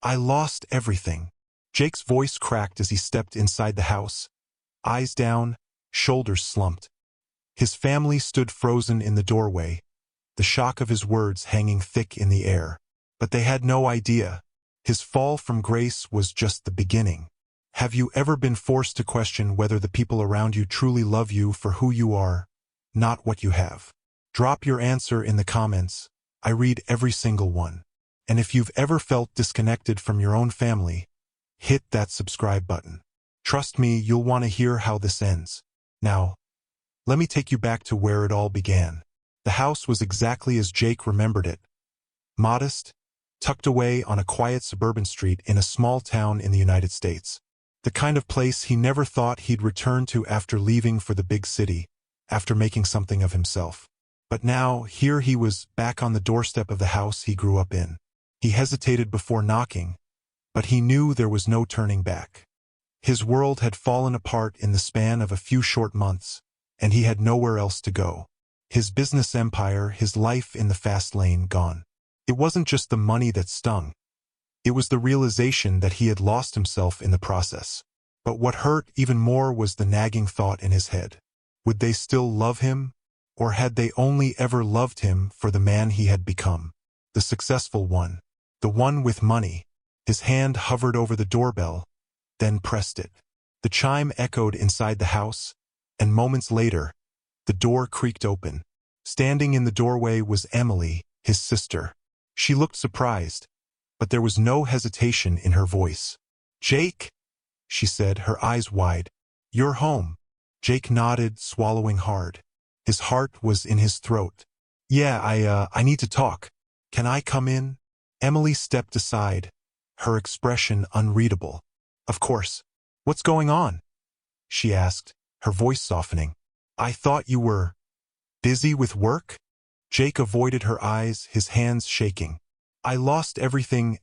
I lost everything. Jake's voice cracked as he stepped inside the house, eyes down, shoulders slumped. His family stood frozen in the doorway, the shock of his words hanging thick in the air. But they had no idea. His fall from grace was just the beginning. Have you ever been forced to question whether the people around you truly love you for who you are, not what you have? Drop your answer in the comments. I read every single one. And if you've ever felt disconnected from your own family, hit that subscribe button. Trust me, you'll want to hear how this ends. Now, let me take you back to where it all began. The house was exactly as Jake remembered it. Modest, tucked away on a quiet suburban street in a small town in the United States. The kind of place he never thought he'd return to after leaving for the big city, after making something of himself. But now, here he was, back on the doorstep of the house he grew up in. He hesitated before knocking, but he knew there was no turning back. His world had fallen apart in the span of a few short months, and he had nowhere else to go. His business empire, his life in the fast lane, gone. It wasn't just the money that stung. It was the realization that he had lost himself in the process. But what hurt even more was the nagging thought in his head. Would they still love him? Or had they only ever loved him for the man he had become? The successful one. The one with money. His hand hovered over the doorbell, then pressed it. The chime echoed inside the house, and moments later, the door creaked open. Standing in the doorway was Emily, his sister. She looked surprised, but there was no hesitation in her voice. "Jake," she said, her eyes wide. "You're home." Jake nodded, swallowing hard. His heart was in his throat. "Yeah, I need to talk. Can I come in?" Emily stepped aside, her expression unreadable. "Of course. What's going on?" she asked, her voice softening. "I thought you were busy with work?" Jake avoided her eyes, his hands shaking. "I lost everything,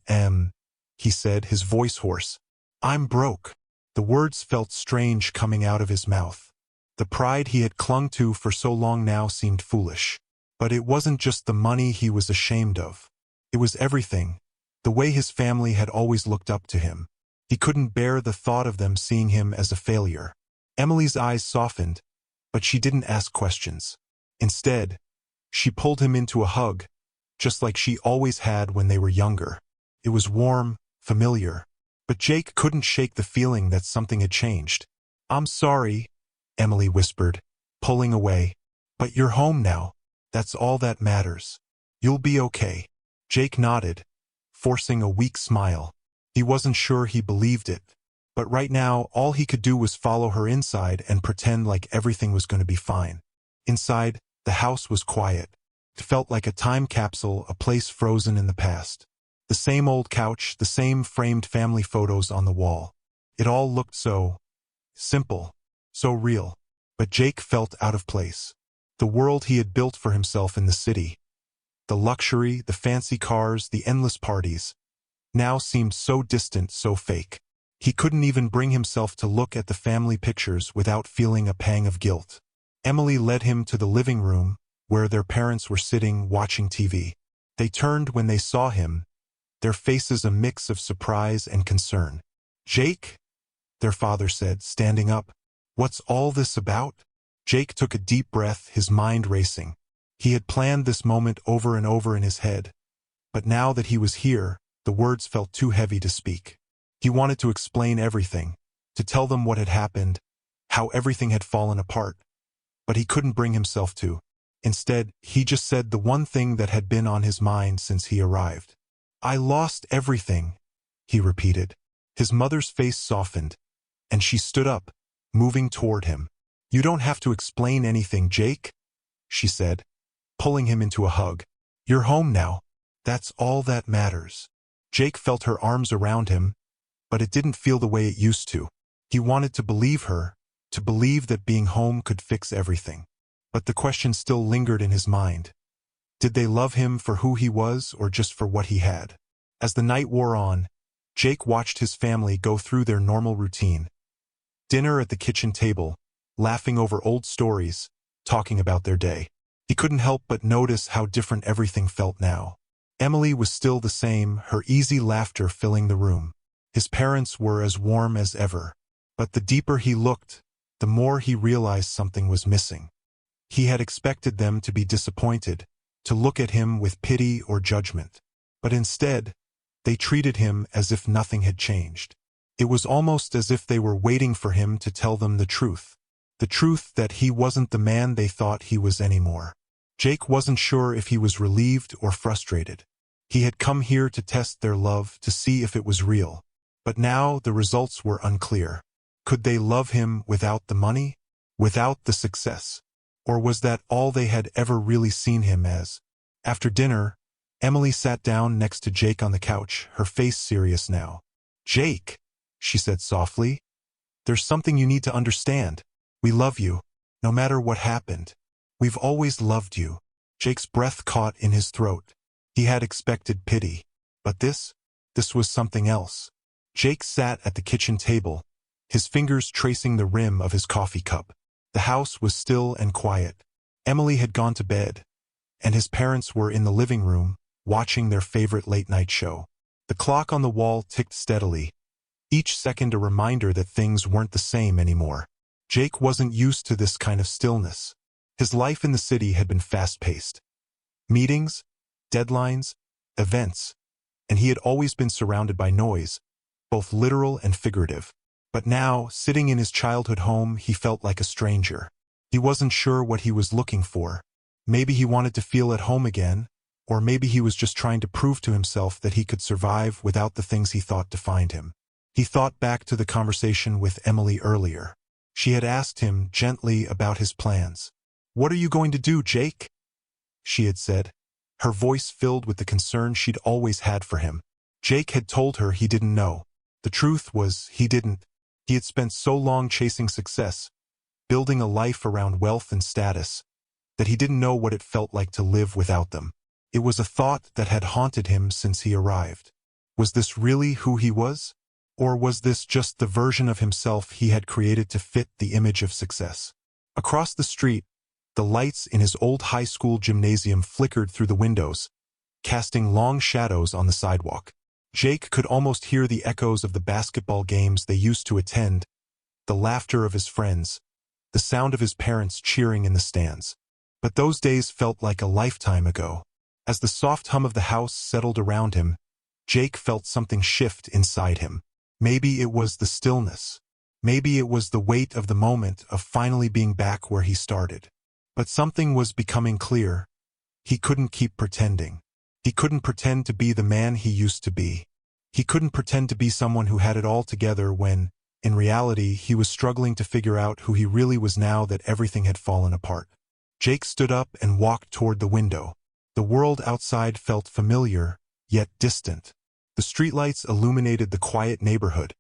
he said, his voice hoarse. "I'm broke." The words felt strange coming out of his mouth. The pride he had clung to for so long now seemed foolish. But it wasn't just the money he was ashamed of. It was everything, the way his family had always looked up to him. He couldn't bear the thought of them seeing him as a failure. Emily's eyes softened, but she didn't ask questions. Instead, she pulled him into a hug, just like she always had when they were younger. It was warm, familiar. But Jake couldn't shake the feeling that something had changed. "I'm sorry," Emily whispered, pulling away. "But you're home now. That's all that matters. You'll be okay." Jake nodded, forcing a weak smile. He wasn't sure he believed it. But right now, all he could do was follow her inside and pretend like everything was going to be fine. Inside, the house was quiet. It felt like a time capsule, a place frozen in the past. The same old couch, the same framed family photos on the wall. It all looked so simple, so real. But Jake felt out of place. The world he had built for himself in the city, the luxury, the fancy cars, the endless parties, now seemed so distant, so fake. He couldn't even bring himself to look at the family pictures without feeling a pang of guilt. Emily led him to the living room, where their parents were sitting watching TV. They turned when they saw him, their faces a mix of surprise and concern. "Jake?" their father said, standing up. "What's all this about?" Jake took a deep breath, his mind racing. He had planned this moment over and over in his head. But now that he was here, the words felt too heavy to speak. He wanted to explain everything, to tell them what had happened, how everything had fallen apart. But he couldn't bring himself to. Instead, he just said the one thing that had been on his mind since he arrived. "I lost everything," he repeated. His mother's face softened, and she stood up, moving toward him. "You don't have to explain anything, Jake," she said, pulling him into a hug. "You're home now. That's all that matters." Jake felt her arms around him, but it didn't feel the way it used to. He wanted to believe her, to believe that being home could fix everything. But the question still lingered in his mind. Did they love him for who he was or just for what he had? As the night wore on, Jake watched his family go through their normal routine. Dinner at the kitchen table, laughing over old stories, talking about their day. He couldn't help but notice how different everything felt now. Emily was still the same, her easy laughter filling the room. His parents were as warm as ever. But the deeper he looked, the more he realized something was missing. He had expected them to be disappointed, to look at him with pity or judgment. But instead, they treated him as if nothing had changed. It was almost as if they were waiting for him to tell them the truth that he wasn't the man they thought he was anymore. Jake wasn't sure if he was relieved or frustrated. He had come here to test their love, to see if it was real. But now the results were unclear. Could they love him without the money? Without the success? Or was that all they had ever really seen him as? After dinner, Emily sat down next to Jake on the couch, her face serious now. "Jake," she said softly, "there's something you need to understand. We love you, no matter what happened. We've always loved you." Jake's breath caught in his throat. He had expected pity. But this was something else. Jake sat at the kitchen table, his fingers tracing the rim of his coffee cup. The house was still and quiet. Emily had gone to bed, and his parents were in the living room, watching their favorite late-night show. The clock on the wall ticked steadily, each second a reminder that things weren't the same anymore. Jake wasn't used to this kind of stillness. His life in the city had been fast-paced. Meetings, deadlines, events, and he had always been surrounded by noise, both literal and figurative. But now, sitting in his childhood home, he felt like a stranger. He wasn't sure what he was looking for. Maybe he wanted to feel at home again, or maybe he was just trying to prove to himself that he could survive without the things he thought defined him. He thought back to the conversation with Emily earlier. She had asked him gently about his plans. "What are you going to do, Jake?" she had said, her voice filled with the concern she'd always had for him. Jake had told her he didn't know. The truth was, he didn't. He had spent so long chasing success, building a life around wealth and status, that he didn't know what it felt like to live without them. It was a thought that had haunted him since he arrived. Was this really who he was? Or was this just the version of himself he had created to fit the image of success? Across the street, the lights in his old high school gymnasium flickered through the windows, casting long shadows on the sidewalk. Jake could almost hear the echoes of the basketball games they used to attend, the laughter of his friends, the sound of his parents cheering in the stands. But those days felt like a lifetime ago. As the soft hum of the house settled around him, Jake felt something shift inside him. Maybe it was the stillness. Maybe it was the weight of the moment of finally being back where he started. But something was becoming clear. He couldn't keep pretending. He couldn't pretend to be the man he used to be. He couldn't pretend to be someone who had it all together when, in reality, he was struggling to figure out who he really was now that everything had fallen apart. Jake stood up and walked toward the window. The world outside felt familiar, yet distant. The streetlights illuminated the quiet neighborhood.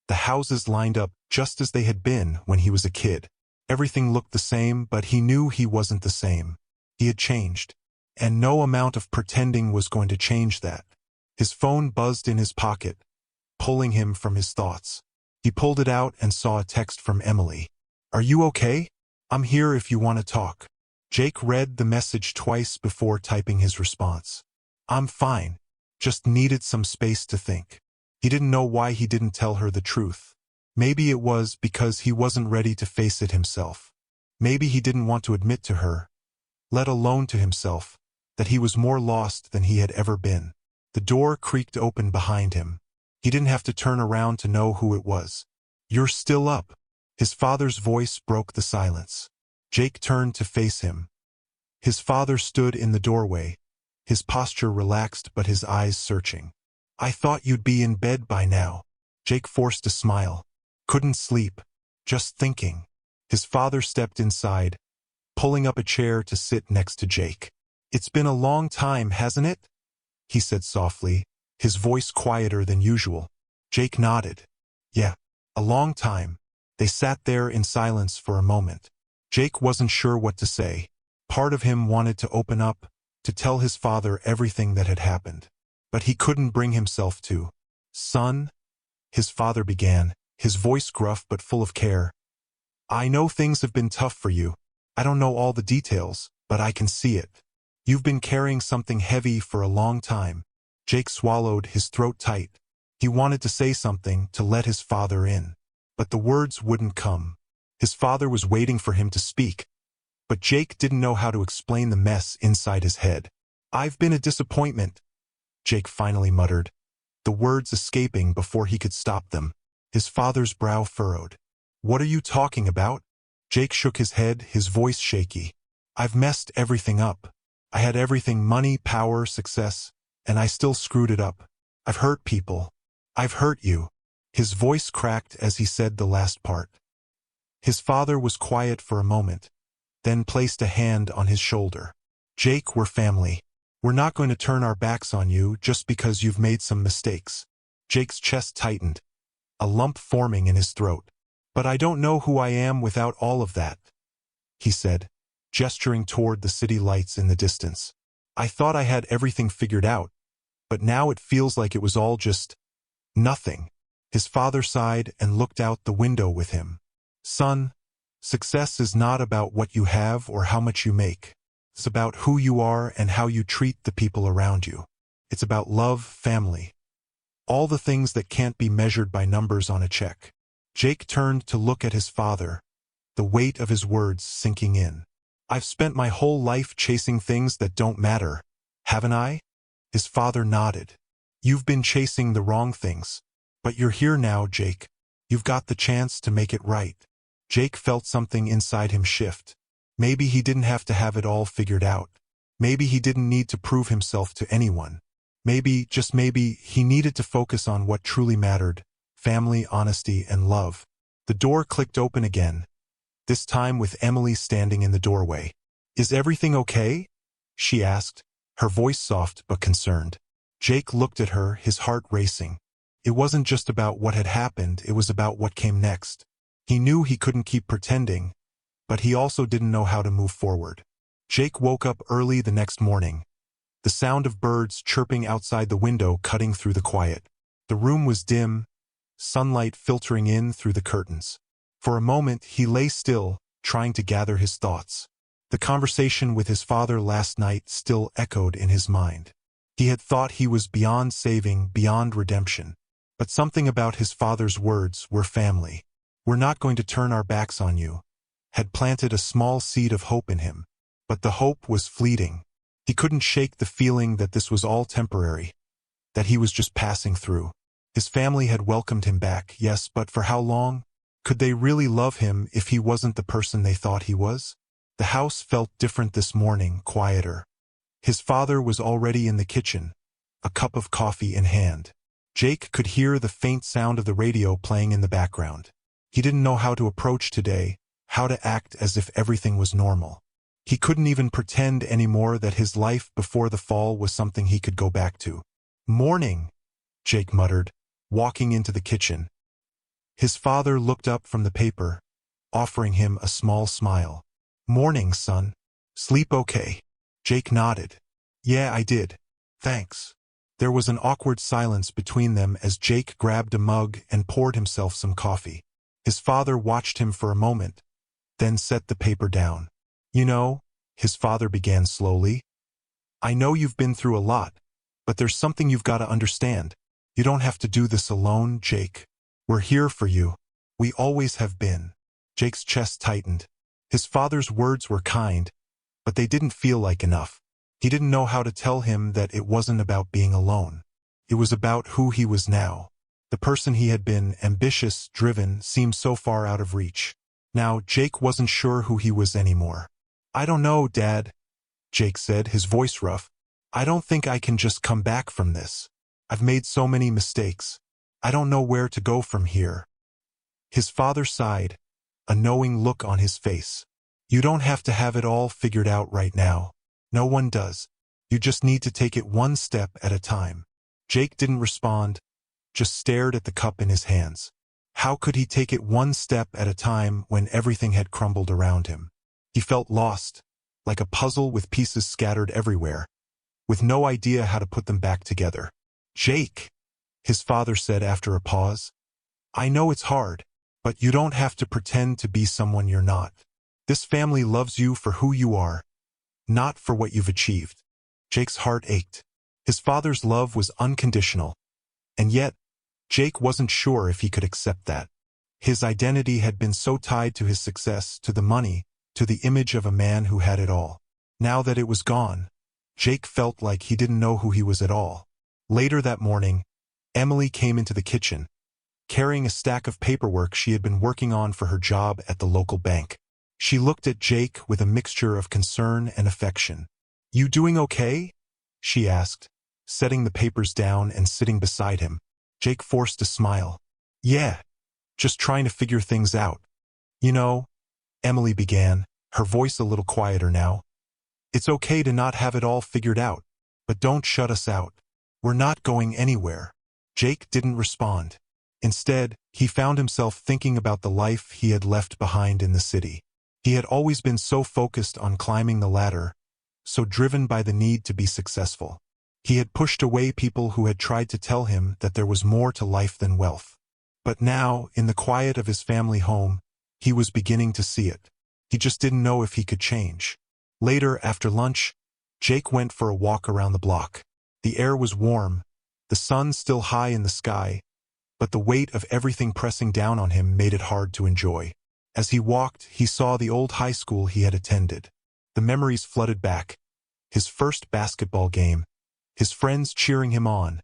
The houses lined up just as they had been when he was a kid. Everything looked the same, but he knew he wasn't the same. He had changed. And no amount of pretending was going to change that. His phone buzzed in his pocket, pulling him from his thoughts. He pulled it out and saw a text from Emily. "Are you okay? I'm here if you want to talk." Jake read the message twice before typing his response. "I'm fine. Just needed some space to think." He didn't know why he didn't tell her the truth. Maybe it was because he wasn't ready to face it himself. Maybe he didn't want to admit to her, let alone to himself, that he was more lost than he had ever been. The door creaked open behind him. He didn't have to turn around to know who it was. "You're still up." His father's voice broke the silence. Jake turned to face him. His father stood in the doorway, his posture relaxed but his eyes searching. "I thought you'd be in bed by now." Jake forced a smile. "Couldn't sleep. Just thinking." His father stepped inside, pulling up a chair to sit next to Jake. "It's been a long time, hasn't it?" he said softly, his voice quieter than usual. Jake nodded. "Yeah, a long time." They sat there in silence for a moment. Jake wasn't sure what to say. Part of him wanted to open up, to tell his father everything that had happened. But he couldn't bring himself to. "Son," his father began, his voice gruff but full of care. "I know things have been tough for you. I don't know all the details, but I can see it. You've been carrying something heavy for a long time. Jake swallowed, his throat tight. He wanted to say something, to let his father in. But the words wouldn't come. His father was waiting for him to speak. But Jake didn't know how to explain the mess inside his head. "I've been a disappointment," Jake finally muttered, the words escaping before he could stop them. His father's brow furrowed. "What are you talking about?" Jake shook his head, his voice shaky. "I've messed everything up. I had everything: money, power, success, and I still screwed it up. I've hurt people. I've hurt you." His voice cracked as he said the last part. His father was quiet for a moment, then placed a hand on his shoulder. "Jake, we're family. We're not going to turn our backs on you just because you've made some mistakes." Jake's chest tightened, a lump forming in his throat. "But I don't know who I am without all of that," he said, gesturing toward the city lights in the distance. "I thought I had everything figured out, but now it feels like it was all just nothing." His father sighed and looked out the window with him. "Son, success is not about what you have or how much you make. It's about who you are and how you treat the people around you. It's about love, family, all the things that can't be measured by numbers on a check." Jake turned to look at his father, the weight of his words sinking in. "I've spent my whole life chasing things that don't matter, haven't I?" His father nodded. "You've been chasing the wrong things. But you're here now, Jake. You've got the chance to make it right." Jake felt something inside him shift. Maybe he didn't have to have it all figured out. Maybe he didn't need to prove himself to anyone. Maybe, just maybe, he needed to focus on what truly mattered: family, honesty, and love. The door clicked open again, this time with Emily standing in the doorway. "Is everything okay?" she asked, her voice soft but concerned. Jake looked at her, his heart racing. It wasn't just about what had happened, it was about what came next. He knew he couldn't keep pretending, but he also didn't know how to move forward. Jake woke up early the next morning, the sound of birds chirping outside the window cutting through the quiet. The room was dim, sunlight filtering in through the curtains. For a moment he lay still, trying to gather his thoughts. The conversation with his father last night still echoed in his mind. He had thought he was beyond saving, beyond redemption. But something about his father's words, "we're family, we're not going to turn our backs on you," had planted a small seed of hope in him. But the hope was fleeting. He couldn't shake the feeling that this was all temporary, that he was just passing through. His family had welcomed him back, yes, but for how long? Could they really love him if he wasn't the person they thought he was? The house felt different this morning, quieter. His father was already in the kitchen, a cup of coffee in hand. Jake could hear the faint sound of the radio playing in the background. He didn't know how to approach today, how to act as if everything was normal. He couldn't even pretend anymore that his life before the fall was something he could go back to. "Morning," Jake muttered, walking into the kitchen. His father looked up from the paper, offering him a small smile. "Morning, son. Sleep okay?" Jake nodded. "Yeah, I did. Thanks." There was an awkward silence between them as Jake grabbed a mug and poured himself some coffee. His father watched him for a moment, then set the paper down. "You know," his father began slowly, "I know you've been through a lot, but there's something you've got to understand. You don't have to do this alone, Jake. We're here for you. We always have been." Jake's chest tightened. His father's words were kind, but they didn't feel like enough. He didn't know how to tell him that it wasn't about being alone. It was about who he was now. The person he had been, ambitious, driven, seemed so far out of reach. Now Jake wasn't sure who he was anymore. "I don't know, Dad," Jake said, his voice rough. "I don't think I can just come back from this. I've made so many mistakes. I don't know where to go from here." His father sighed, a knowing look on his face. "You don't have to have it all figured out right now. No one does. You just need to take it one step at a time." Jake didn't respond, just stared at the cup in his hands. How could he take it one step at a time when everything had crumbled around him? He felt lost, like a puzzle with pieces scattered everywhere, with no idea how to put them back together. "Jake," his father said after a pause, "I know it's hard, but you don't have to pretend to be someone you're not. This family loves you for who you are, not for what you've achieved. Jake's heart ached. His father's love was unconditional, and yet, Jake wasn't sure if he could accept that. His identity had been so tied to his success, to the money, to the image of a man who had it all. Now that it was gone, Jake felt like he didn't know who he was at all. Later that morning, Emily came into the kitchen, carrying a stack of paperwork she had been working on for her job at the local bank. She looked at Jake with a mixture of concern and affection. "You doing okay?" she asked, setting the papers down and sitting beside him. Jake forced a smile. "Yeah, just trying to figure things out. You know," Emily began, her voice a little quieter now. "It's okay to not have it all figured out, but don't shut us out. We're not going anywhere." Jake didn't respond. Instead, he found himself thinking about the life he had left behind in the city. He had always been so focused on climbing the ladder, so driven by the need to be successful. He had pushed away people who had tried to tell him that there was more to life than wealth. But now, in the quiet of his family home, he was beginning to see it. He just didn't know if he could change. Later, after lunch, Jake went for a walk around the block. The air was warm, the sun still high in the sky, but the weight of everything pressing down on him made it hard to enjoy. As he walked, he saw the old high school he had attended. The memories flooded back. His first basketball game, his friends cheering him on,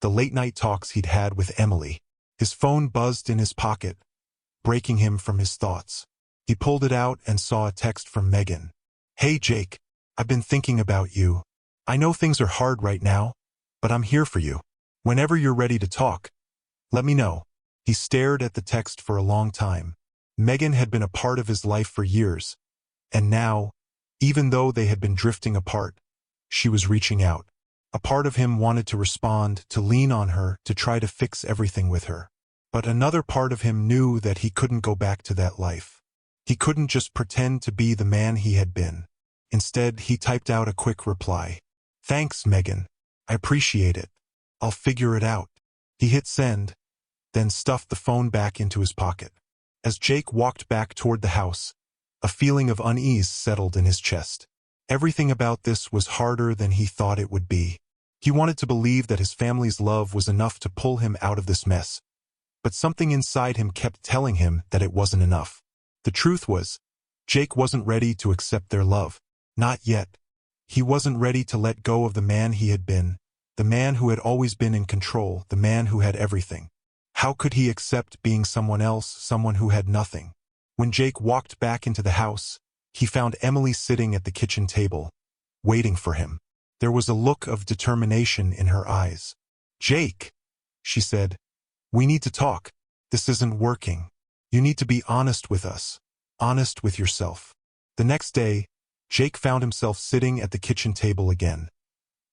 the late-night talks he'd had with Emily. His phone buzzed in his pocket, breaking him from his thoughts. He pulled it out and saw a text from Megan. "Hey Jake, I've been thinking about you. I know things are hard right now, but I'm here for you. Whenever you're ready to talk, let me know." He stared at the text for a long time. Megan had been a part of his life for years, and now, even though they had been drifting apart, she was reaching out. A part of him wanted to respond, to lean on her, to try to fix everything with her. But another part of him knew that he couldn't go back to that life. He couldn't just pretend to be the man he had been. Instead, he typed out a quick reply. "Thanks, Megan. I appreciate it. I'll figure it out." He hit send, then stuffed the phone back into his pocket. As Jake walked back toward the house, a feeling of unease settled in his chest. Everything about this was harder than he thought it would be. He wanted to believe that his family's love was enough to pull him out of this mess, but something inside him kept telling him that it wasn't enough. The truth was, Jake wasn't ready to accept their love. Not yet. He wasn't ready to let go of the man he had been, the man who had always been in control, the man who had everything. How could he accept being someone else, someone who had nothing? When Jake walked back into the house, he found Emily sitting at the kitchen table, waiting for him. There was a look of determination in her eyes. "Jake," she said, "we need to talk. This isn't working. You need to be honest with us, honest with yourself." The next day, Jake found himself sitting at the kitchen table again,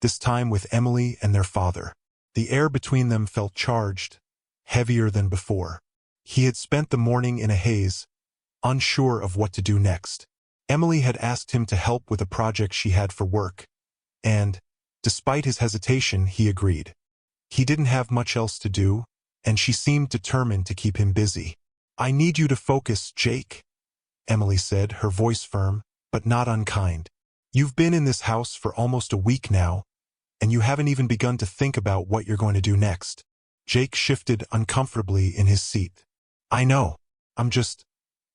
this time with Emily and their father. The air between them felt charged, heavier than before. He had spent the morning in a haze, unsure of what to do next. Emily had asked him to help with a project she had for work, and, despite his hesitation, he agreed. He didn't have much else to do, and she seemed determined to keep him busy. "I need you to focus, Jake," Emily said, her voice firm, but not unkind. "You've been in this house for almost a week now, and you haven't even begun to think about what you're going to do next." Jake shifted uncomfortably in his seat. "I know. I'm just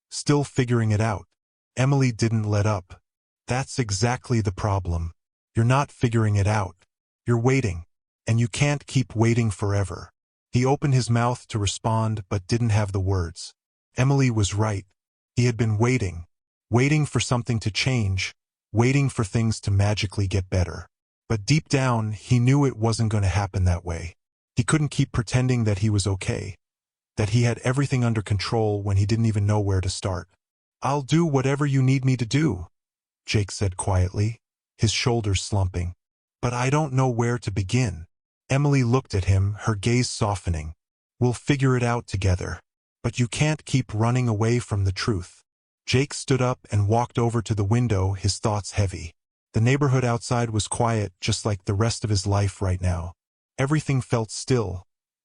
still figuring it out." Emily didn't let up. "That's exactly the problem. You're not figuring it out. You're waiting, and you can't keep waiting forever." He opened his mouth to respond but didn't have the words. Emily was right. He had been waiting, waiting for something to change, waiting for things to magically get better. But deep down, he knew it wasn't going to happen that way. He couldn't keep pretending that he was okay, that he had everything under control when he didn't even know where to start. "I'll do whatever you need me to do," Jake said quietly, his shoulders slumping. "But I don't know where to begin." Emily looked at him, her gaze softening. "We'll figure it out together. But you can't keep running away from the truth." Jake stood up and walked over to the window, his thoughts heavy. The neighborhood outside was quiet, just like the rest of his life right now. Everything felt still,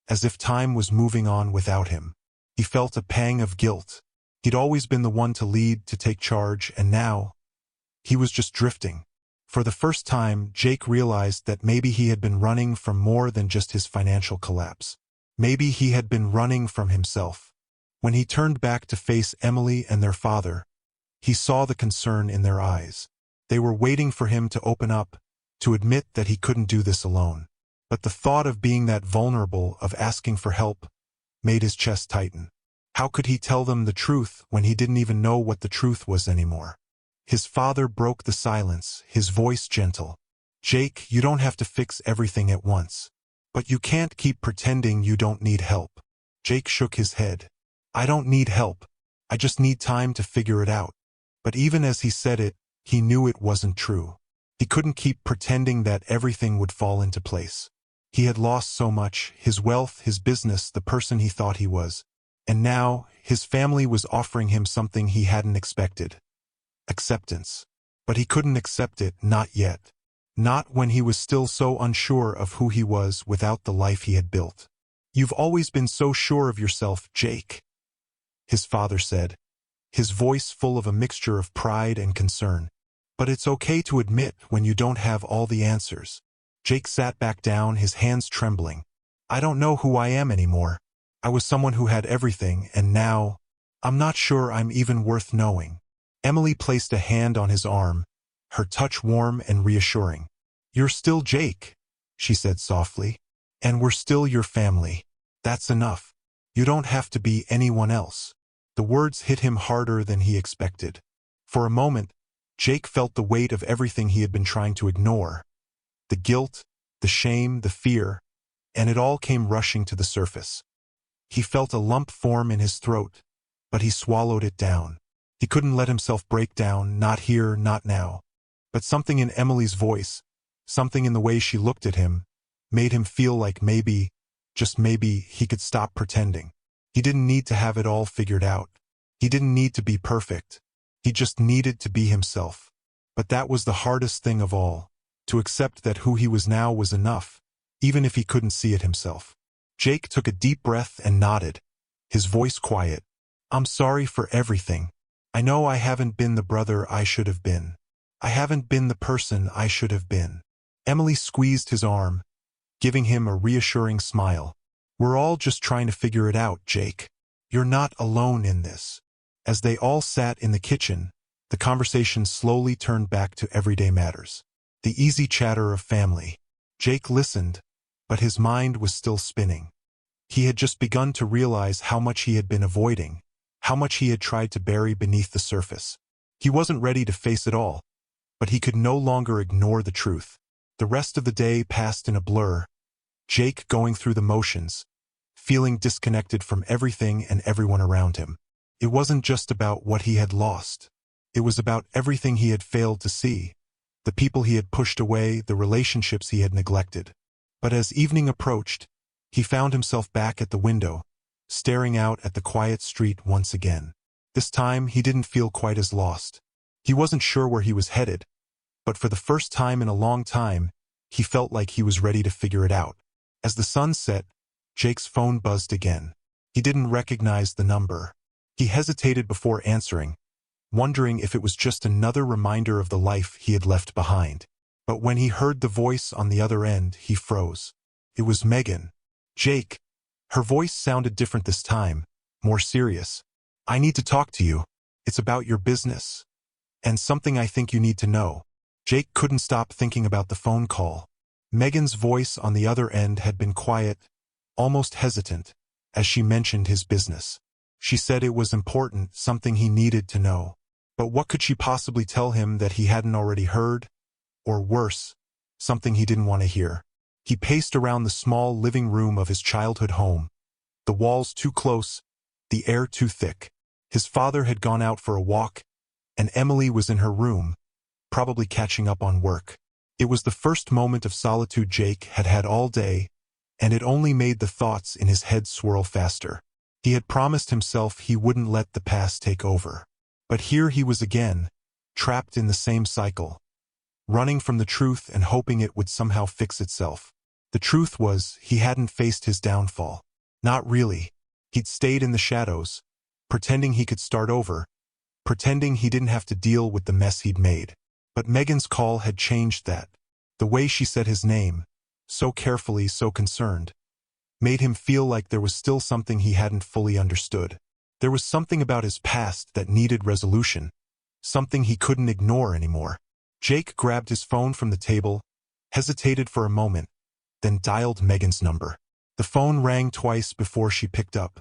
as if time was moving on without him. He felt a pang of guilt. He'd always been the one to lead, to take charge, and now, he was just drifting, For the first time, Jake realized that maybe he had been running from more than just his financial collapse. Maybe he had been running from himself. When he turned back to face Emily and their father, he saw the concern in their eyes. They were waiting for him to open up, to admit that he couldn't do this alone. But the thought of being that vulnerable, of asking for help, made his chest tighten. How could he tell them the truth when he didn't even know what the truth was anymore? His father broke the silence, his voice gentle. "Jake, you don't have to fix everything at once. But you can't keep pretending you don't need help." Jake shook his head. "I don't need help. I just need time to figure it out." But even as he said it, he knew it wasn't true. He couldn't keep pretending that everything would fall into place. He had lost so much, his wealth, his business, the person he thought he was. And now, his family was offering him something he hadn't expected. Acceptance. But he couldn't accept it, not yet. Not when he was still so unsure of who he was without the life he had built. "You've always been so sure of yourself, Jake," his father said, his voice full of a mixture of pride and concern. "But it's okay to admit when you don't have all the answers." Jake sat back down, his hands trembling. "I don't know who I am anymore. I was someone who had everything, and now, I'm not sure I'm even worth knowing." Emily placed a hand on his arm, her touch warm and reassuring. "You're still Jake," she said softly. "And we're still your family. That's enough. You don't have to be anyone else." The words hit him harder than he expected. For a moment, Jake felt the weight of everything he had been trying to ignore. The guilt, the shame, the fear, and it all came rushing to the surface. He felt a lump form in his throat, but he swallowed it down. He couldn't let himself break down, not here, not now. But something in Emily's voice, something in the way she looked at him, made him feel like maybe, just maybe, he could stop pretending. He didn't need to have it all figured out. He didn't need to be perfect. He just needed to be himself. But that was the hardest thing of all, to accept that who he was now was enough, even if he couldn't see it himself. Jake took a deep breath and nodded, his voice quiet. "I'm sorry for everything. I know I haven't been the brother I should have been. I haven't been the person I should have been." Emily squeezed his arm, giving him a reassuring smile. "We're all just trying to figure it out, Jake. You're not alone in this." As they all sat in the kitchen, the conversation slowly turned back to everyday matters. The easy chatter of family. Jake listened, but his mind was still spinning. He had just begun to realize how much he had been avoiding, how much he had tried to bury beneath the surface. He wasn't ready to face it all, but he could no longer ignore the truth. The rest of the day passed in a blur, Jake going through the motions, feeling disconnected from everything and everyone around him. It wasn't just about what he had lost. It was about everything he had failed to see, the people he had pushed away, the relationships he had neglected. But as evening approached, he found himself back at the window, staring out at the quiet street once again. This time, he didn't feel quite as lost. He wasn't sure where he was headed, but for the first time in a long time, he felt like he was ready to figure it out. As the sun set, Jake's phone buzzed again. He didn't recognize the number. He hesitated before answering, wondering if it was just another reminder of the life he had left behind. But when he heard the voice on the other end, he froze. It was Megan. "Jake." Her voice sounded different this time, more serious. "I need to talk to you. It's about your business. And something I think you need to know." Jake couldn't stop thinking about the phone call. Megan's voice on the other end had been quiet, almost hesitant, as she mentioned his business. She said it was important, something he needed to know. But what could she possibly tell him that he hadn't already heard? Or worse, something he didn't want to hear. He paced around the small living room of his childhood home. The walls too close, the air too thick. His father had gone out for a walk, and Emily was in her room, probably catching up on work. It was the first moment of solitude Jake had had all day, and it only made the thoughts in his head swirl faster. He had promised himself he wouldn't let the past take over. But here he was again, trapped in the same cycle, running from the truth and hoping it would somehow fix itself. The truth was, he hadn't faced his downfall. Not really. He'd stayed in the shadows, pretending he could start over, pretending he didn't have to deal with the mess he'd made. But Megan's call had changed that. The way she said his name, so carefully, so concerned, made him feel like there was still something he hadn't fully understood. There was something about his past that needed resolution, something he couldn't ignore anymore. Jake grabbed his phone from the table, hesitated for a moment, then dialed Megan's number. The phone rang twice before she picked up.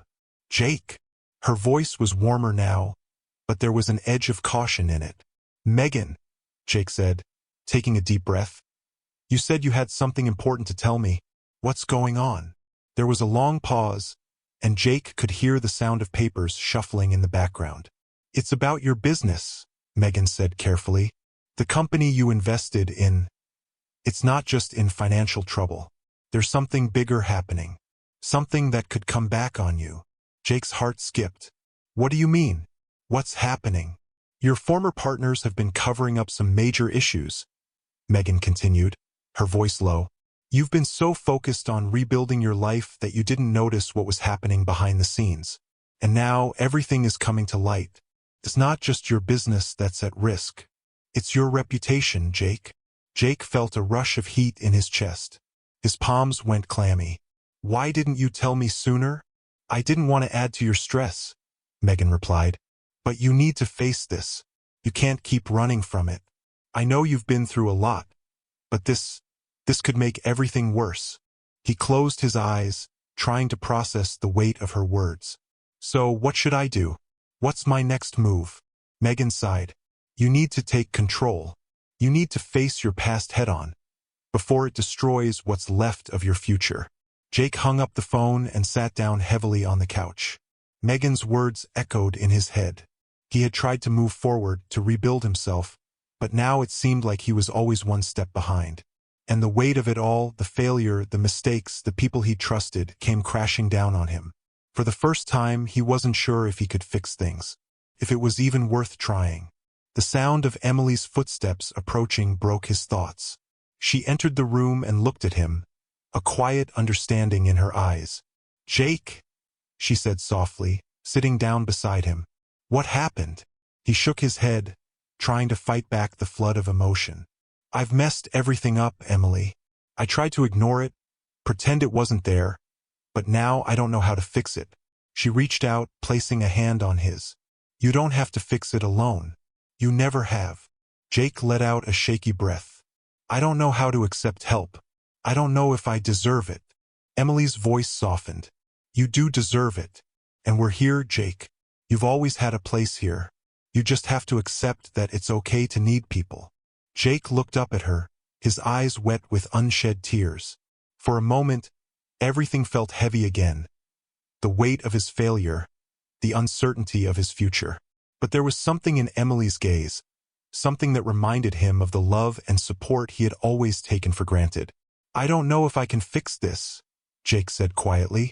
Jake! Her voice was warmer now, but there was an edge of caution in it. Megan, Jake said, taking a deep breath. You said you had something important to tell me. What's going on? There was a long pause, and Jake could hear the sound of papers shuffling in the background. It's about your business, Megan said carefully. The company you invested in. It's not just in financial trouble. There's something bigger happening. Something that could come back on you. Jake's heart skipped. What do you mean? What's happening? Your former partners have been covering up some major issues, Megan continued, her voice low. You've been so focused on rebuilding your life that you didn't notice what was happening behind the scenes. And now everything is coming to light. It's not just your business that's at risk. It's your reputation, Jake. Jake felt a rush of heat in his chest. His palms went clammy. Why didn't you tell me sooner? I didn't want to add to your stress, Megan replied. But you need to face this. You can't keep running from it. I know you've been through a lot, but this could make everything worse. He closed his eyes, trying to process the weight of her words. So what should I do? What's my next move? Megan sighed. You need to take control. You need to face your past head-on, before it destroys what's left of your future. Jake hung up the phone and sat down heavily on the couch. Megan's words echoed in his head. He had tried to move forward, to rebuild himself, but now it seemed like he was always one step behind. And the weight of it all, the failure, the mistakes, the people he trusted, came crashing down on him. For the first time, he wasn't sure if he could fix things, if it was even worth trying. The sound of Emily's footsteps approaching broke his thoughts. She entered the room and looked at him, a quiet understanding in her eyes. Jake, she said softly, sitting down beside him. What happened? He shook his head, trying to fight back the flood of emotion. I've messed everything up, Emily. I tried to ignore it, pretend it wasn't there, but now I don't know how to fix it. She reached out, placing a hand on his. You don't have to fix it alone. You never have. Jake let out a shaky breath. I don't know how to accept help. I don't know if I deserve it. Emily's voice softened. You do deserve it. And we're here, Jake. You've always had a place here. You just have to accept that it's okay to need people. Jake looked up at her, his eyes wet with unshed tears. For a moment, everything felt heavy again. The weight of his failure, the uncertainty of his future. But there was something in Emily's gaze, something that reminded him of the love and support he had always taken for granted. I don't know if I can fix this, Jake said quietly,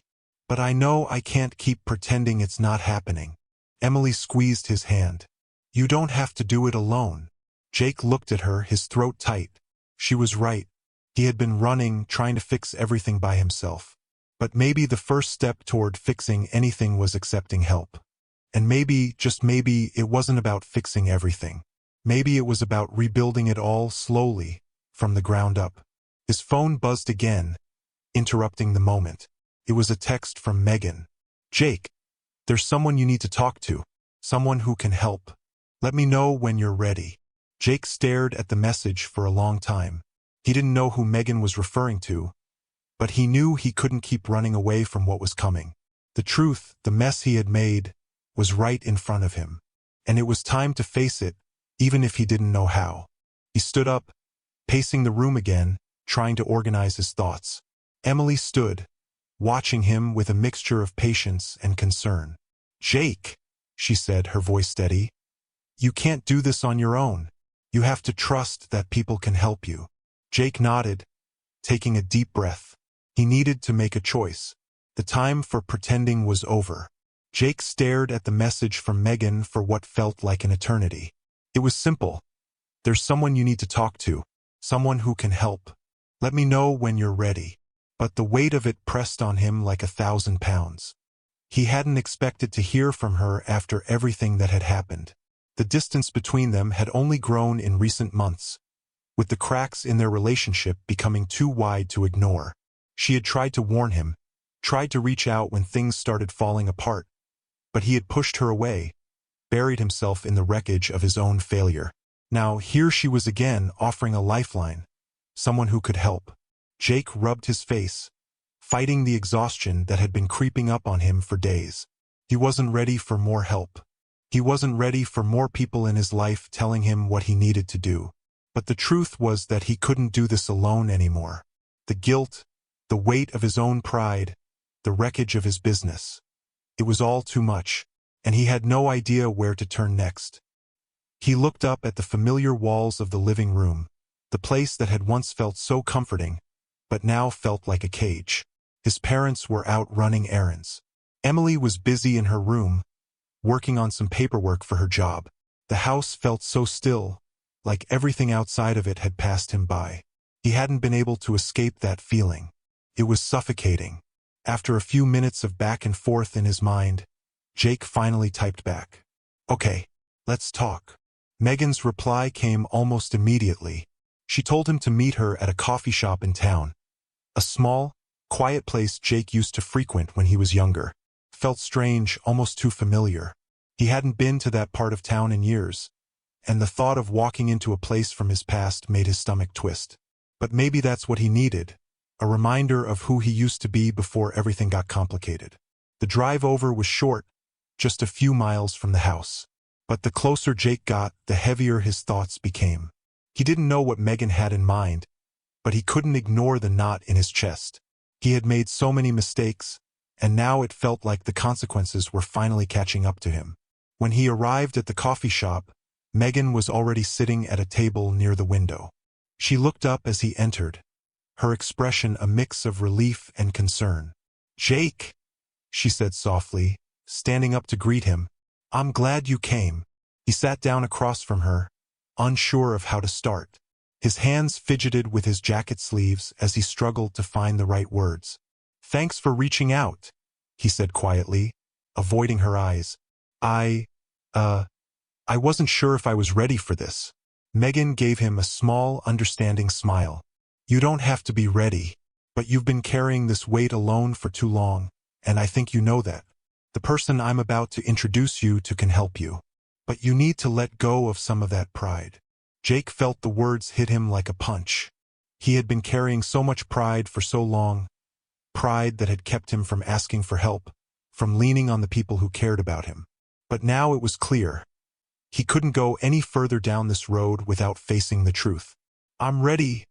but I know I can't keep pretending it's not happening. Emily squeezed his hand. You don't have to do it alone. Jake looked at her, his throat tight. She was right. He had been running, trying to fix everything by himself. But maybe the first step toward fixing anything was accepting help. And maybe, just maybe, it wasn't about fixing everything. Maybe it was about rebuilding it all slowly, from the ground up. His phone buzzed again, interrupting the moment. It was a text from Megan. Jake, there's someone you need to talk to. Someone who can help. Let me know when you're ready. Jake stared at the message for a long time. He didn't know who Megan was referring to, but he knew he couldn't keep running away from what was coming. The truth, the mess he had made, was right in front of him. And it was time to face it, even if he didn't know how. He stood up, pacing the room again, trying to organize his thoughts. Emily stood, watching him with a mixture of patience and concern. Jake, she said, her voice steady, you can't do this on your own. You have to trust that people can help you. Jake nodded, taking a deep breath. He needed to make a choice. The time for pretending was over. Jake stared at the message from Megan for what felt like an eternity. It was simple. There's someone you need to talk to. Someone who can help. Let me know when you're ready. But the weight of it pressed on him like 1,000 pounds. He hadn't expected to hear from her after everything that had happened. The distance between them had only grown in recent months, with the cracks in their relationship becoming too wide to ignore. She had tried to warn him, tried to reach out when things started falling apart, but he had pushed her away, buried himself in the wreckage of his own failure. Now here she was again, offering a lifeline, someone who could help. Jake rubbed his face, fighting the exhaustion that had been creeping up on him for days. He wasn't ready for more help. He wasn't ready for more people in his life telling him what he needed to do. But the truth was that he couldn't do this alone anymore. The guilt, the weight of his own pride, the wreckage of his business. It was all too much, and he had no idea where to turn next. He looked up at the familiar walls of the living room, the place that had once felt so comforting, but now felt like a cage. His parents were out running errands. Emily was busy in her room, working on some paperwork for her job. The house felt so still, like everything outside of it had passed him by. He hadn't been able to escape that feeling. It was suffocating. After a few minutes of back and forth in his mind, Jake finally typed back, "Okay, let's talk." Megan's reply came almost immediately. She told him to meet her at a coffee shop in town, a small, quiet place Jake used to frequent when he was younger. Felt strange, almost too familiar. He hadn't been to that part of town in years, and the thought of walking into a place from his past made his stomach twist. But maybe that's what he needed, a reminder of who he used to be before everything got complicated. The drive over was short, just a few miles from the house. But the closer Jake got, the heavier his thoughts became. He didn't know what Megan had in mind, but he couldn't ignore the knot in his chest. He had made so many mistakes, and now it felt like the consequences were finally catching up to him. When he arrived at the coffee shop, Megan was already sitting at a table near the window. She looked up as he entered, her expression a mix of relief and concern. "Jake," she said softly, standing up to greet him, "I'm glad you came." He sat down across from her, unsure of how to start. His hands fidgeted with his jacket sleeves as he struggled to find the right words. "Thanks for reaching out," he said quietly, avoiding her eyes. I wasn't sure if I was ready for this." Megan gave him a small, understanding smile. "You don't have to be ready, but you've been carrying this weight alone for too long, and I think you know that. The person I'm about to introduce you to can help you. But you need to let go of some of that pride." Jake felt the words hit him like a punch. He had been carrying so much pride for so long, pride that had kept him from asking for help, from leaning on the people who cared about him. But now it was clear. He couldn't go any further down this road without facing the truth. "I'm ready,"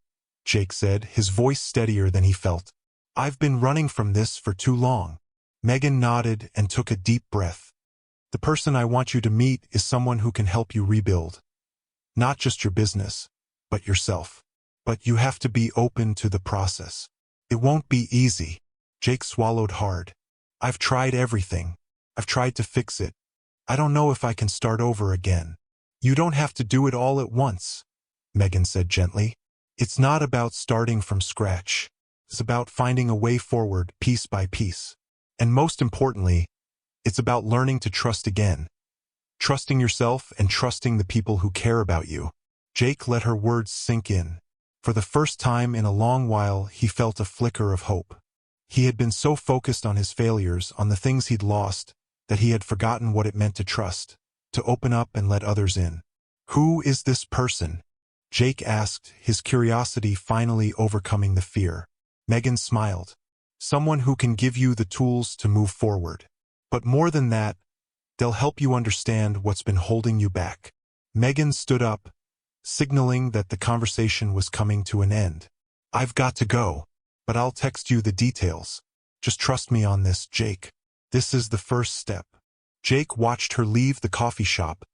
Jake said, his voice steadier than he felt. "I've been running from this for too long." Megan nodded and took a deep breath. "The person I want you to meet is someone who can help you rebuild. Not just your business, but yourself. But you have to be open to the process. It won't be easy." Jake swallowed hard. "I've tried everything. I've tried to fix it. I don't know if I can start over again." "You don't have to do it all at once," Megan said gently. "It's not about starting from scratch. It's about finding a way forward piece by piece. And most importantly, it's about learning to trust again. Trusting yourself and trusting the people who care about you." Jake let her words sink in. For the first time in a long while, he felt a flicker of hope. He had been so focused on his failures, on the things he'd lost, that he had forgotten what it meant to trust, to open up and let others in. "Who is this person?" Jake asked, his curiosity finally overcoming the fear. Megan smiled. "Someone who can give you the tools to move forward. But more than that, they'll help you understand what's been holding you back." Megan stood up, signaling that the conversation was coming to an end. "I've got to go, but I'll text you the details. Just trust me on this, Jake. This is the first step." Jake watched her leave the coffee shop,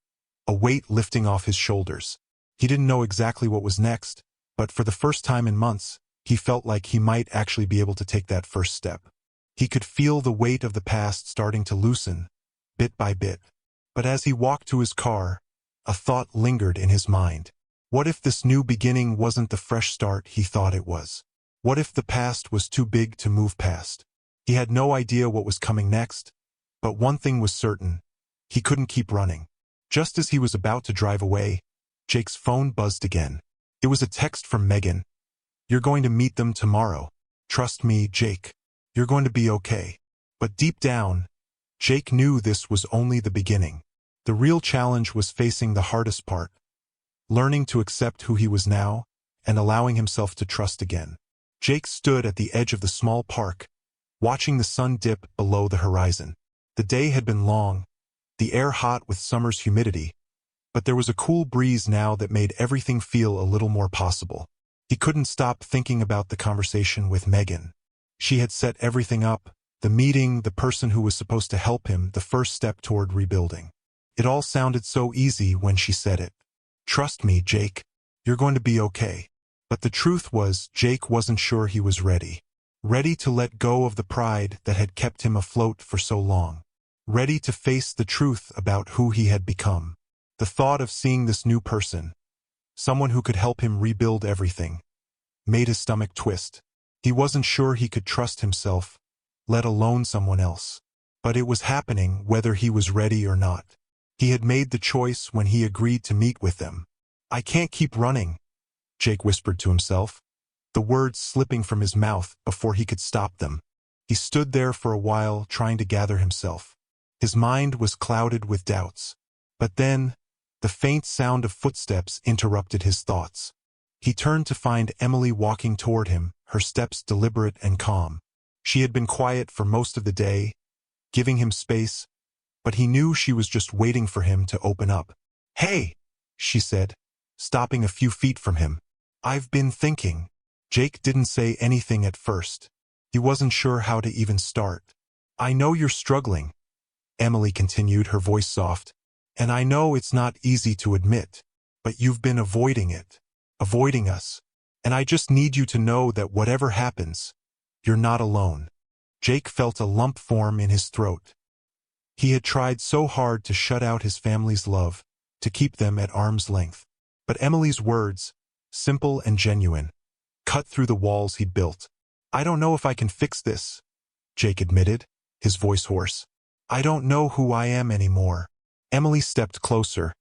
a weight lifting off his shoulders. He didn't know exactly what was next, but for the first time in months, he felt like he might actually be able to take that first step. He could feel the weight of the past starting to loosen, bit by bit. But as he walked to his car, a thought lingered in his mind. What if this new beginning wasn't the fresh start he thought it was? What if the past was too big to move past? He had no idea what was coming next, but one thing was certain. He couldn't keep running. Just as he was about to drive away, Jake's phone buzzed again. It was a text from Megan. "You're going to meet them tomorrow. Trust me, Jake. You're going to be okay." But deep down, Jake knew this was only the beginning. The real challenge was facing the hardest part, learning to accept who he was now and allowing himself to trust again. Jake stood at the edge of the small park, watching the sun dip below the horizon. The day had been long, the air hot with summer's humidity, but there was a cool breeze now that made everything feel a little more possible. He couldn't stop thinking about the conversation with Megan. She had set everything up, the meeting, the person who was supposed to help him, the first step toward rebuilding. It all sounded so easy when she said it. "Trust me, Jake. You're going to be okay." But the truth was, Jake wasn't sure he was ready. Ready to let go of the pride that had kept him afloat for so long. Ready to face the truth about who he had become. The thought of seeing this new person, someone who could help him rebuild everything, made his stomach twist. He wasn't sure he could trust himself, let alone someone else. But it was happening whether he was ready or not. He had made the choice when he agreed to meet with them. "I can't keep running," Jake whispered to himself, the words slipping from his mouth before he could stop them. He stood there for a while, trying to gather himself. His mind was clouded with doubts. But then, the faint sound of footsteps interrupted his thoughts. He turned to find Emily walking toward him, her steps deliberate and calm. She had been quiet for most of the day, giving him space, but he knew she was just waiting for him to open up. "Hey," she said, stopping a few feet from him. "I've been thinking." Jake didn't say anything at first. He wasn't sure how to even start. "I know you're struggling," Emily continued, her voice soft, "and I know it's not easy to admit, but you've been avoiding it, avoiding us, and I just need you to know that whatever happens, you're not alone." Jake felt a lump form in his throat. He had tried so hard to shut out his family's love, to keep them at arm's length. But Emily's words, simple and genuine, cut through the walls he'd built. "I don't know if I can fix this," Jake admitted, his voice hoarse. "I don't know who I am anymore." Emily stepped closer,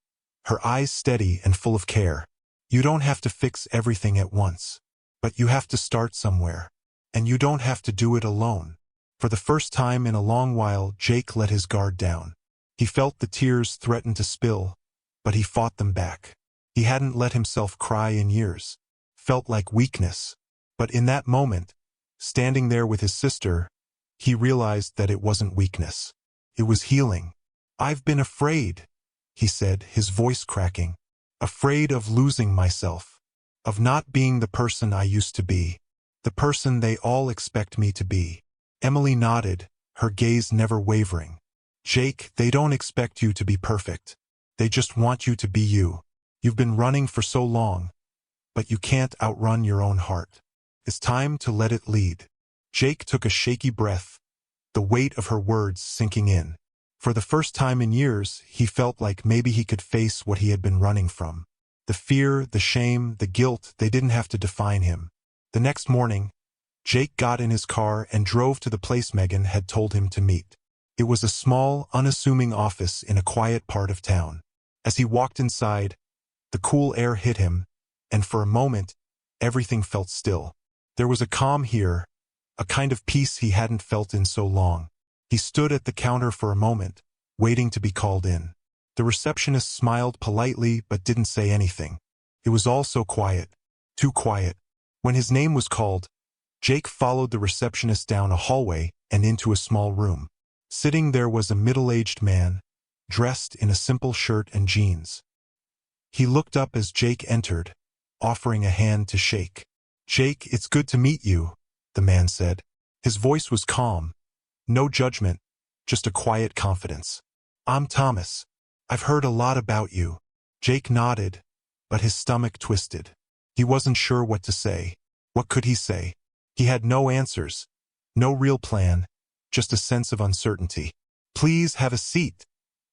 her eyes steady and full of care. "You don't have to fix everything at once, but you have to start somewhere. And you don't have to do it alone." For the first time in a long while, Jake let his guard down. He felt the tears threaten to spill, but he fought them back. He hadn't let himself cry in years. Felt like weakness. But in that moment, standing there with his sister, he realized that it wasn't weakness. It was healing. "I've been afraid," he said, his voice cracking. "Afraid of losing myself. Of not being the person I used to be. The person they all expect me to be." Emily nodded, her gaze never wavering. "Jake, they don't expect you to be perfect. They just want you to be you. You've been running for so long, but you can't outrun your own heart. It's time to let it lead." Jake took a shaky breath, the weight of her words sinking in. For the first time in years, he felt like maybe he could face what he had been running from. The fear, the shame, the guilt, they didn't have to define him. The next morning, Jake got in his car and drove to the place Megan had told him to meet. It was a small, unassuming office in a quiet part of town. As he walked inside, the cool air hit him, and for a moment, everything felt still. There was a calm here, a kind of peace he hadn't felt in so long. He stood at the counter for a moment, waiting to be called in. The receptionist smiled politely but didn't say anything. It was all so quiet, too quiet. When his name was called, Jake followed the receptionist down a hallway and into a small room. Sitting there was a middle-aged man, dressed in a simple shirt and jeans. He looked up as Jake entered, offering a hand to shake. "Jake, it's good to meet you," the man said. His voice was calm. No judgment, just a quiet confidence. "I'm Thomas. I've heard a lot about you." Jake nodded, but his stomach twisted. He wasn't sure what to say. What could he say? He had no answers, no real plan, just a sense of uncertainty. "Please have a seat,"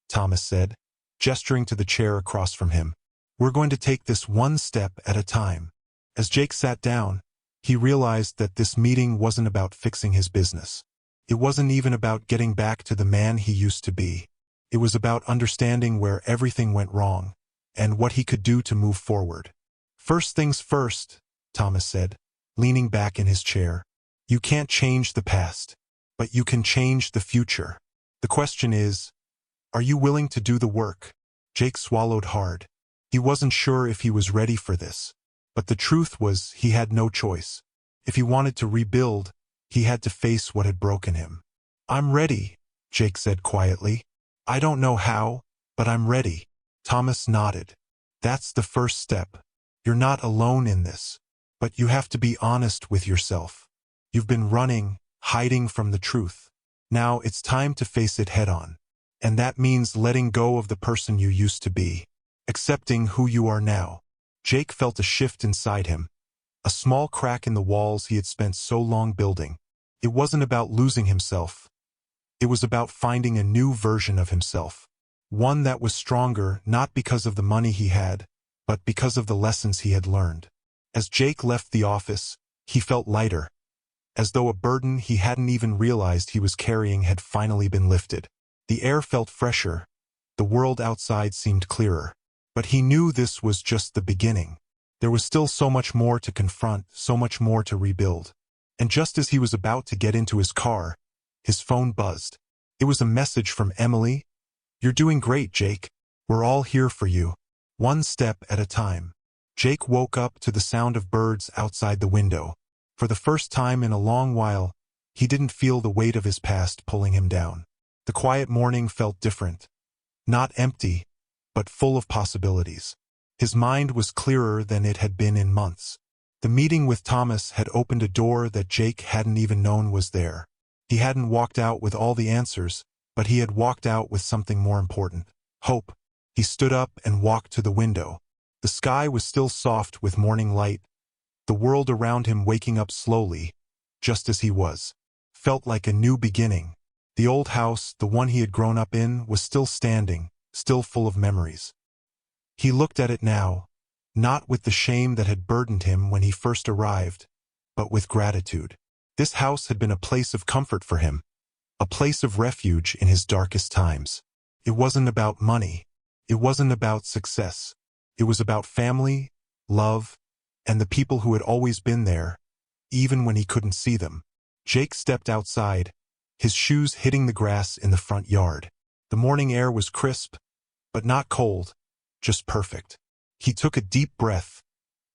Thomas said, gesturing to the chair across from him. "We're going to take this one step at a time." As Jake sat down, he realized that this meeting wasn't about fixing his business. It wasn't even about getting back to the man he used to be. It was about understanding where everything went wrong and what he could do to move forward. "First things first," Thomas said, leaning back in his chair. "You can't change the past, but you can change the future. The question is, are you willing to do the work?" Jake swallowed hard. He wasn't sure if he was ready for this, but the truth was he had no choice. If he wanted to rebuild, he had to face what had broken him. "I'm ready," Jake said quietly. "I don't know how, but I'm ready." Thomas nodded. "That's the first step. You're not alone in this, but you have to be honest with yourself. You've been running, hiding from the truth. Now it's time to face it head on. And that means letting go of the person you used to be, accepting who you are now." Jake felt a shift inside him, a small crack in the walls he had spent so long building. It wasn't about losing himself. It was about finding a new version of himself, one that was stronger not because of the money he had, but because of the lessons he had learned. As Jake left the office, he felt lighter, as though a burden he hadn't even realized he was carrying had finally been lifted. The air felt fresher, the world outside seemed clearer. But he knew this was just the beginning. There was still so much more to confront, so much more to rebuild. And just as he was about to get into his car, his phone buzzed. It was a message from Emily. "You're doing great, Jake. We're all here for you. One step at a time." Jake woke up to the sound of birds outside the window. For the first time in a long while, he didn't feel the weight of his past pulling him down. The quiet morning felt different. Not empty, but full of possibilities. His mind was clearer than it had been in months. The meeting with Thomas had opened a door that Jake hadn't even known was there. He hadn't walked out with all the answers, but he had walked out with something more important: hope. He stood up and walked to the window. The sky was still soft with morning light. The world around him waking up slowly, just as he was. Felt like a new beginning. The old house, the one he had grown up in, was still standing, still full of memories. He looked at it now, not with the shame that had burdened him when he first arrived, but with gratitude. This house had been a place of comfort for him, a place of refuge in his darkest times. It wasn't about money. It wasn't about success. It was about family, love, and the people who had always been there, even when he couldn't see them. Jake stepped outside, his shoes hitting the grass in the front yard. The morning air was crisp, but not cold, just perfect. He took a deep breath,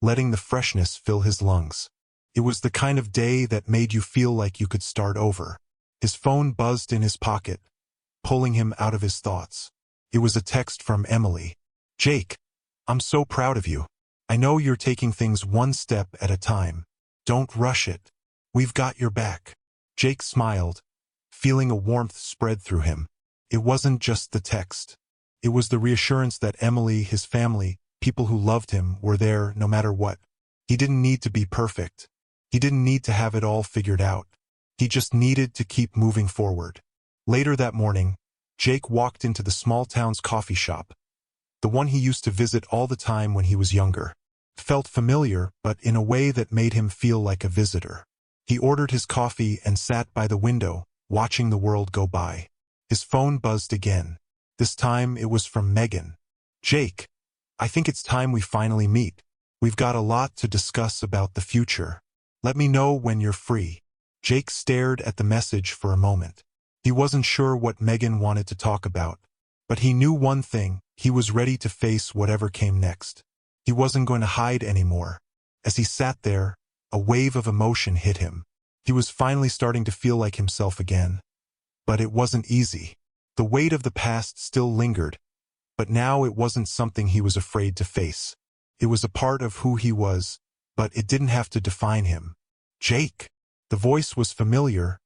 letting the freshness fill his lungs. It was the kind of day that made you feel like you could start over. His phone buzzed in his pocket, pulling him out of his thoughts. It was a text from Emily. "Jake, I'm so proud of you. I know you're taking things one step at a time. Don't rush it. We've got your back." Jake smiled, feeling a warmth spread through him. It wasn't just the text. It was the reassurance that Emily, his family, people who loved him, were there no matter what. He didn't need to be perfect. He didn't need to have it all figured out. He just needed to keep moving forward. Later that morning, Jake walked into the small town's coffee shop, the one he used to visit all the time when he was younger. It felt familiar, but in a way that made him feel like a visitor. He ordered his coffee and sat by the window, watching the world go by. His phone buzzed again. This time it was from Megan. "Jake, I think it's time we finally meet. We've got a lot to discuss about the future. Let me know when you're free." Jake stared at the message for a moment. He wasn't sure what Megan wanted to talk about, but he knew one thing: he was ready to face whatever came next. He wasn't going to hide anymore. As he sat there, a wave of emotion hit him. He was finally starting to feel like himself again. But it wasn't easy. The weight of the past still lingered, but now it wasn't something he was afraid to face. It was a part of who he was, but it didn't have to define him. "Jake." The voice was familiar,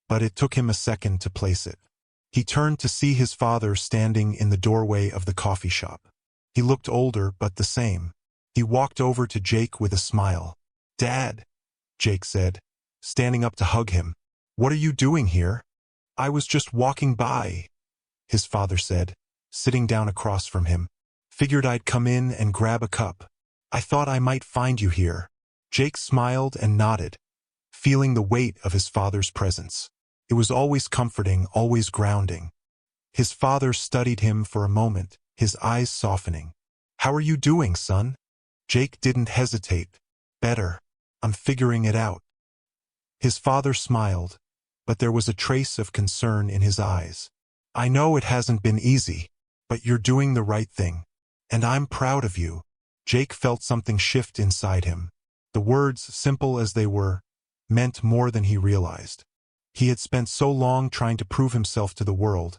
but it took him a second to place it. He turned to see his father standing in the doorway of the coffee shop. He looked older, but the same. He walked over to Jake with a smile. "Dad," Jake said, standing up to hug him. "What are you doing here?" "I was just walking by," his father said, sitting down across from him. "Figured I'd come in and grab a cup. I thought I might find you here." Jake smiled and nodded, feeling the weight of his father's presence. It was always comforting, always grounding. His father studied him for a moment, his eyes softening. "How are you doing, son?" Jake didn't hesitate. "Better. I'm figuring it out." His father smiled, but there was a trace of concern in his eyes. "I know it hasn't been easy, but you're doing the right thing. And I'm proud of you." Jake felt something shift inside him. The words, simple as they were, meant more than he realized. He had spent so long trying to prove himself to the world,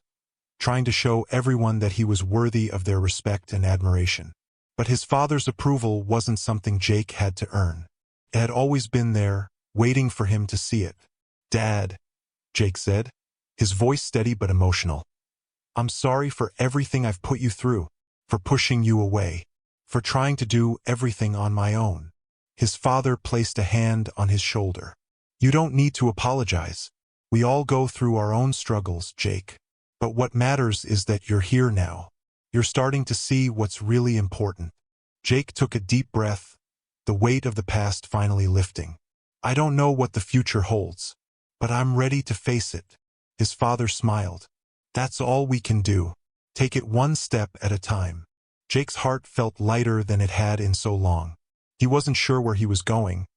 trying to show everyone that he was worthy of their respect and admiration. But his father's approval wasn't something Jake had to earn. It had always been there, waiting for him to see it. "Dad," Jake said, his voice steady but emotional. "I'm sorry for everything I've put you through, for pushing you away, for trying to do everything on my own." His father placed a hand on his shoulder. "You don't need to apologize. We all go through our own struggles, Jake. But what matters is that you're here now. You're starting to see what's really important." Jake took a deep breath, the weight of the past finally lifting. "I don't know what the future holds, but I'm ready to face it." His father smiled. "That's all we can do. Take it one step at a time." Jake's heart felt lighter than it had in so long. He wasn't sure where he was going,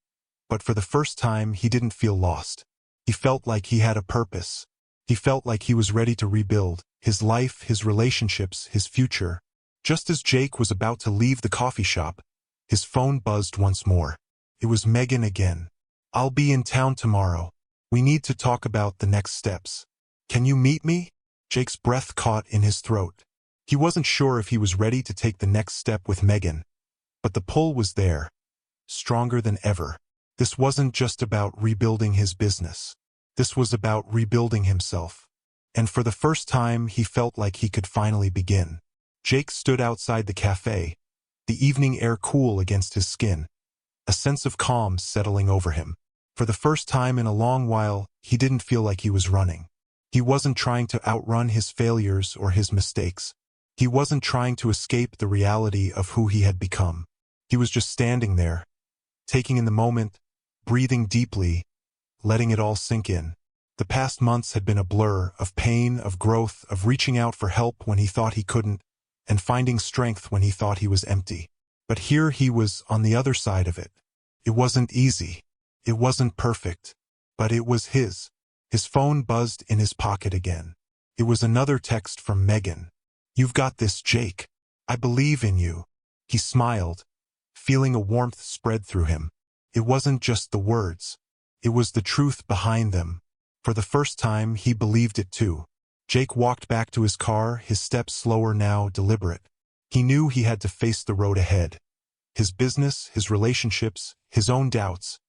but for the first time he didn't feel lost. He felt like he had a purpose. He felt like he was ready to rebuild his life, his relationships, his future. Just as Jake was about to leave the coffee shop, his phone buzzed once more. It was Megan again. "I'll be in town tomorrow. We need to talk about the next steps. Can you meet me?" Jake's breath caught in his throat. He wasn't sure if he was ready to take the next step with Megan, but the pull was there, stronger than ever. This wasn't just about rebuilding his business. This was about rebuilding himself. And for the first time, he felt like he could finally begin. Jake stood outside the cafe, the evening air cool against his skin, a sense of calm settling over him. For the first time in a long while, he didn't feel like he was running. He wasn't trying to outrun his failures or his mistakes. He wasn't trying to escape the reality of who he had become. He was just standing there, taking in the moment, breathing deeply, letting it all sink in. The past months had been a blur of pain, of growth, of reaching out for help when he thought he couldn't, and finding strength when he thought he was empty. But here he was on the other side of it. It wasn't easy. It wasn't perfect. But it was his. His phone buzzed in his pocket again. It was another text from Megan. "You've got this, Jake. I believe in you." He smiled, feeling a warmth spread through him. It wasn't just the words. It was the truth behind them. For the first time, he believed it too. Jake walked back to his car, his steps slower now, deliberate. He knew he had to face the road ahead. His business, his relationships, his own doubts.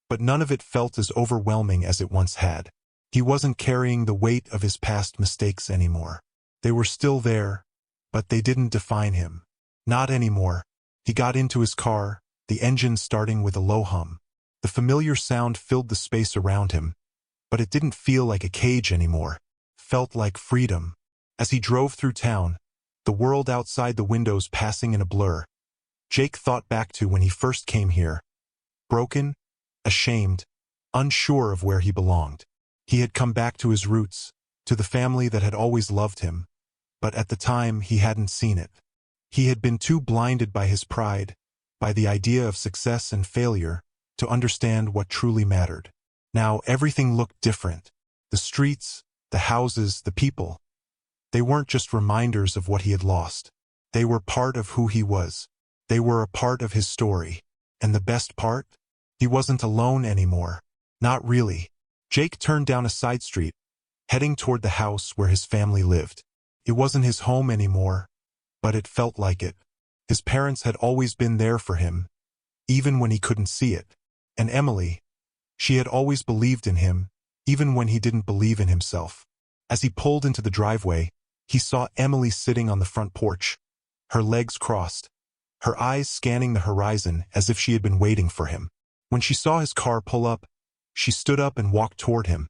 But none of it felt as overwhelming as it once had. He wasn't carrying the weight of his past mistakes anymore. They were still there, but they didn't define him. Not anymore. He got into his car, the engine starting with a low hum. The familiar sound filled the space around him, but it didn't feel like a cage anymore. Felt like freedom. As he drove through town, the world outside the windows passing in a blur, Jake thought back to when he first came here. Broken, ashamed, unsure of where he belonged. He had come back to his roots, to the family that had always loved him, but at the time he hadn't seen it. He had been too blinded by his pride, by the idea of success and failure, to understand what truly mattered. Now everything looked different. The streets, the houses, the people. They weren't just reminders of what he had lost. They were part of who he was. They were a part of his story. And the best part? He wasn't alone anymore. Not really. Jake turned down a side street, heading toward the house where his family lived. It wasn't his home anymore, but it felt like it. His parents had always been there for him, even when he couldn't see it. And Emily, she had always believed in him, even when he didn't believe in himself. As he pulled into the driveway, he saw Emily sitting on the front porch, her legs crossed, her eyes scanning the horizon as if she had been waiting for him. When she saw his car pull up, she stood up and walked toward him,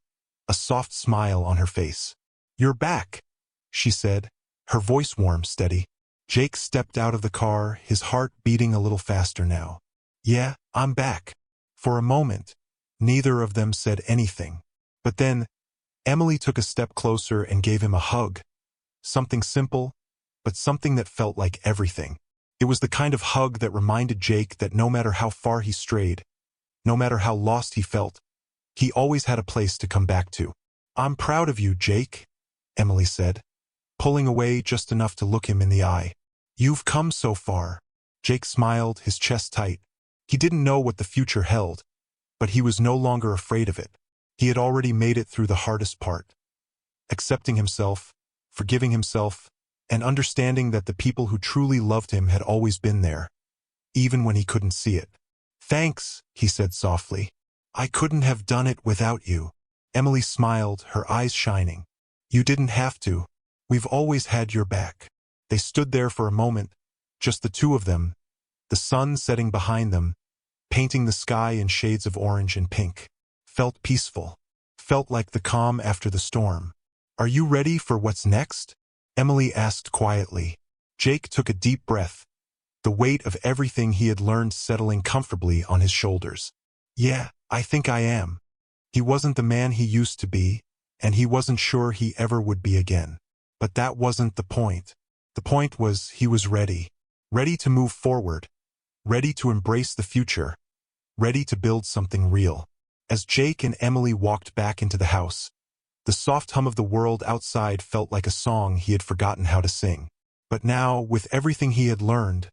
a soft smile on her face. "You're back," she said, her voice warm, steady. Jake stepped out of the car, his heart beating a little faster now. "Yeah, I'm back." For a moment, neither of them said anything. But then, Emily took a step closer and gave him a hug, Something simple, but something that felt like everything. It was the kind of hug that reminded Jake that no matter how far he strayed, no matter how lost he felt, he always had a place to come back to. "I'm proud of you, Jake," Emily said, pulling away just enough to look him in the eye. "You've come so far." Jake smiled, his chest tight. He didn't know what the future held, but he was no longer afraid of it. He had already made it through the hardest part. Accepting himself, forgiving himself, and understanding that the people who truly loved him had always been there, even when he couldn't see it. "Thanks," he said softly. "I couldn't have done it without you." Emily smiled, her eyes shining. "You didn't have to. We've always had your back." They stood there for a moment, just the two of them, the sun setting behind them, painting the sky in shades of orange and pink. Felt peaceful. Felt like the calm after the storm. "Are you ready for what's next?" Emily asked quietly. Jake took a deep breath, the weight of everything he had learned settling comfortably on his shoulders. "Yeah, I think I am." He wasn't the man he used to be, and he wasn't sure he ever would be again. But that wasn't the point. The point was he was ready. Ready to move forward. Ready to embrace the future. Ready to build something real. As Jake and Emily walked back into the house, the soft hum of the world outside felt like a song he had forgotten how to sing. But now, with everything he had learned,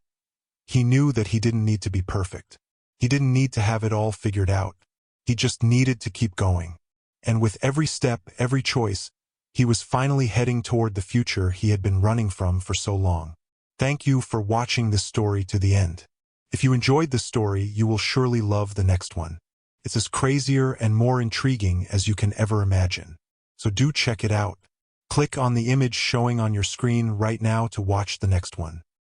he knew that he didn't need to be perfect. He didn't need to have it all figured out. He just needed to keep going. And with every step, every choice, he was finally heading toward the future he had been running from for so long. Thank you for watching this story to the end. If you enjoyed this story, you will surely love the next one. It's as crazier and more intriguing as you can ever imagine. So do check it out. Click on the image showing on your screen right now to watch the next one.